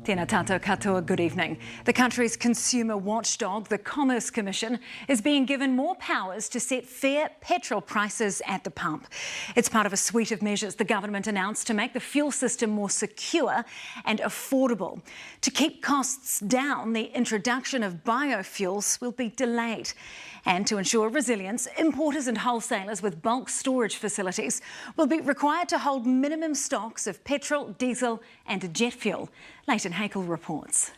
Tēnā tātou katoa, good evening. The country's consumer watchdog, the Commerce Commission, is being given more powers to set fair petrol prices at the pump. It's part of a suite of measures the government announced to make the fuel system more secure and affordable. To keep costs down, the introduction of biofuels will be delayed. And to ensure resilience, importers and wholesalers with bulk storage facilities will be required to hold minimum stocks of petrol, diesel and jet fuel. Leighton Hakel reports.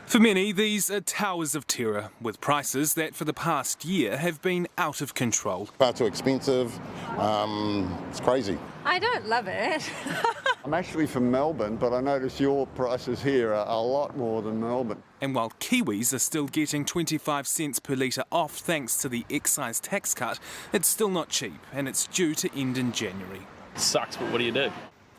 For many, these are towers of terror, with prices that for the past year have been out of control. Far too expensive, it's crazy. I don't love it. I'm actually from Melbourne, but I notice your prices here are a lot more than Melbourne. And while Kiwis are still getting 25 cents per litre off thanks to the excise tax cut, it's still not cheap and it's due to end in January. It sucks, but what do you do?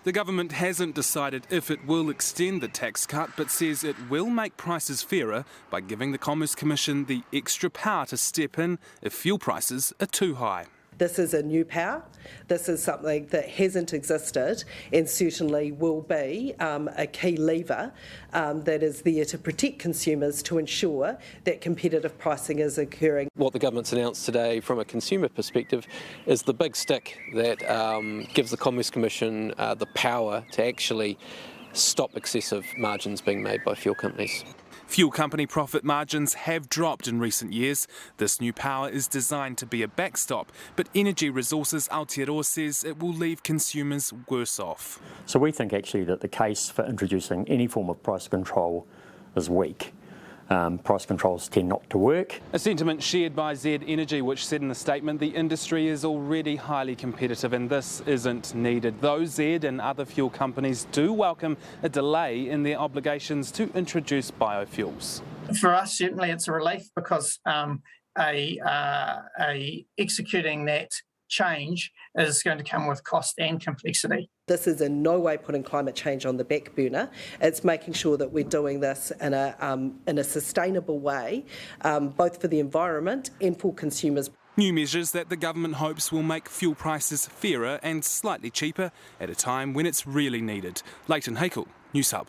The government hasn't decided if it will extend the tax cut, but says it will make prices fairer by giving the Commerce Commission the extra power to step in if fuel prices are too high. This is a new power. This is something that hasn't existed and certainly will be a key lever that is there to protect consumers to ensure that competitive pricing is occurring. What the government's announced today from a consumer perspective is the big stick that gives the Commerce Commission the power to actually stop excessive margins being made by fuel companies. Fuel company profit margins have dropped in recent years. This new power is designed to be a backstop, but Energy Resources Aotearoa says it will leave consumers worse off. So we think actually that the case for introducing any form of price control is weak. Price controls tend not to work. A sentiment shared by Z Energy, which said in a statement the industry is already highly competitive and this isn't needed. Though Z and other fuel companies do welcome a delay in their obligations to introduce biofuels. For us, certainly it's a relief because executing that change is going to come with cost and complexity. This is in no way putting climate change on the back burner. It's making sure that we're doing this in a sustainable way, both for the environment and for consumers. New measures that the government hopes will make fuel prices fairer and slightly cheaper at a time when it's really needed. Leighton Hakel, Newshub.